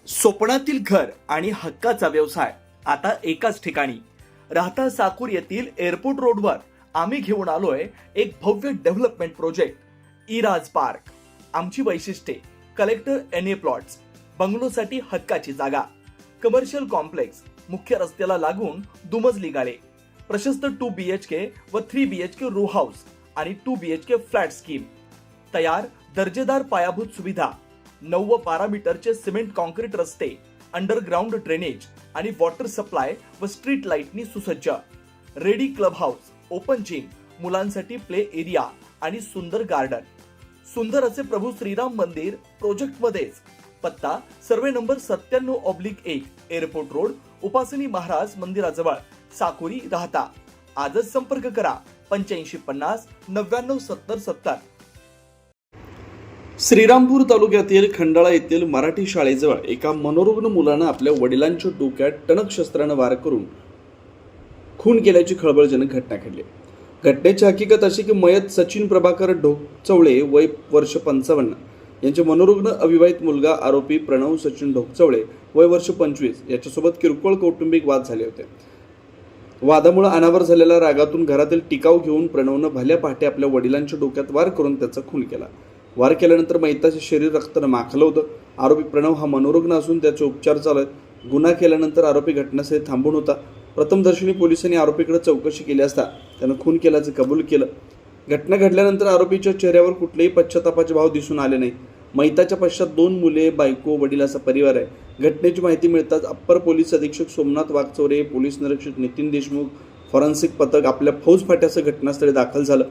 स्वप्नातील घर आणि हक्काचा व्यवसाय आता एकाच ठिकाणी. राहता साकूर येथील एअरपोर्ट रोडवर आम्ही घेऊन आलोय एक भव्य डेव्हलपमेंट प्रोजेक्ट इराज पार्क. आमची वैशिष्ट्ये: कलेक्टर एनए प्लॉट्स, बंगलोसाठी हक्काची जागा, कमर्शियल कॉम्प्लेक्स, मुख्य रस्त्याला लागून दुमजली गाळे, प्रशस्त 2 BHK व 3 BHK रो हाऊस आणि 2 BHK फ्लॅट स्कीम. तयार दर्जेदार पायाभूत सुविधा, 9 व 12 मीटरचे सिमेंट कॉन्क्रीट रस्ते, अंडरग्राउंड ड्रेनेज आणि वॉटर सप्लाय व स्ट्रीट लाईटनी सुसज्ज. Ready club house, open gym, मुलांसाठी प्ले एरिया आणि सुंदर गार्डन. सुंदर असे प्रभू श्रीराम मंदिर प्रोजेक्ट मध्येच. पत्ता: सर्वे नंबर 97/1, एअरपोर्ट रोड, उपासनी महाराज मंदिराजवळ, साकुरी, राहता. आजच संपर्क करा 8550 99 70 70. श्रीरामपूर तालुक्यातील खंडाळा येथील मराठी शाळेजवळ एका मनोरुग्ण मुलानं आपल्या वडिलांच्या डोक्यात टणक शस्त्रानं वार करून खून केल्याची खळबळजनक घटना घडली. घटनेची हकीकत अशी की मयत सचिन प्रभाकर ढोकचवळे वय वर्ष 55 यांचे मनोरुग्ण अविवाहित मुलगा आरोपी प्रणव सचिन ढोकचवळे वय वर्ष 25 याच्यासोबत किरकोळ कौटुंबिक वाद झाले होते. वादामुळे अनावर झालेल्या रागातून घरातील टिकाव घेऊन प्रणवनं भल्या पहाटे आपल्या वडिलांच्या डोक्यात वार करून त्याचा खून केला. वार केल्यानंतर मयताचे शरीर रक्तानं माखलं होतं. आरोपी प्रणव हा मनोरुग्ण असून त्याचे उपचार चालू आहेत. गुन्हा केल्यानंतर आरोपी घटनास्थळी थांबून होता. प्रथमदर्शनी पोलिसांनी आरोपीकडे चौकशी केली असता त्यानं खून केल्याचं कबूल केलं. घटना घडल्यानंतर आरोपीच्या चेहऱ्यावर कुठलेही पश्चातापाचे भाव दिसून आले नाही. मयताच्या पश्चात 2 मुले, बायको, वडील असा परिवार आहे. घटनेची माहिती मिळताच अप्पर पोलीस अधीक्षक सोमनाथ वागचौरे, पोलीस निरीक्षक नितीन देशमुख, फॉरेन्सिक पथक आपल्या फौज फाट्यासह घटनास्थळी दाखल झालं.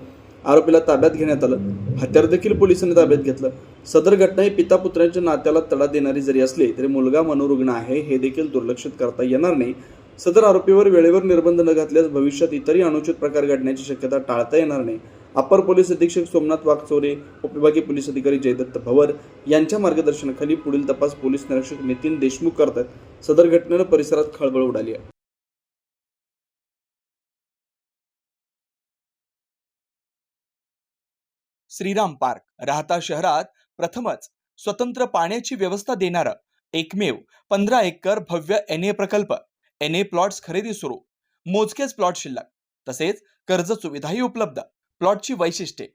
आरोपीला ताब्यात घेण्यात आलं. हत्यार देखील पोलिसांनी ताब्यात घेतलं. सदर घटना ही पिता पुत्रांच्या नात्याला तडा देणारी जरी असली तरी मुलगा मनोरुग्ण आहे हे देखील दुर्लक्षित करता येणार नाही. सदर आरोपीवर वेळेवर निर्बंध न घातल्यास भविष्यात इतरही अनुचित प्रकार घडण्याची शक्यता टाळता येणार नाही. अप्पर पोलीस अधीक्षक सोमनाथ वागचौरे, उपविभागीय पोलीस अधिकारी जयदत्त भवर यांच्या मार्गदर्शनाखाली पुढील तपास पोलीस निरीक्षक नितीन देशमुख करतात. सदर घटनेनं परिसरात खळबळ उडाली आहे. श्रीराम पार्क राहता शहरात प्रथमच स्वतंत्र पाण्याची व्यवस्था देणारं एकमेव 15 एकर भव्य एनए प्रकल्प. एनए प्लॉट्स खरेदी सुरू. मोजकेच प्लॉट शिल्लक. तसेच कर्ज सुविधाही उपलब्ध. प्लॉटची वैशिष्ट्ये: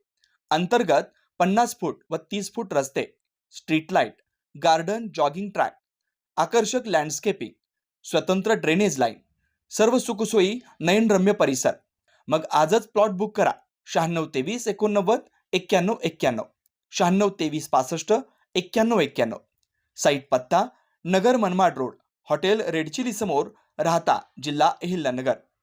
अंतर्गत 50 फूट व 30 फूट रस्ते, street light, garden, jogging track, आकर्षक लँडस्केपिंग, स्वतंत्र ड्रेनेज लाईन, सर्व सुखसोयी, नयनरम्य परिसर. मग आजच प्लॉट बुक करा. 96 23 89 91 91, 96 23 65 91 91. साईट पत्ता: Nagar Manmad road, hotel red chilli समोर, राहता, जिल्हा अहिल्यानगर.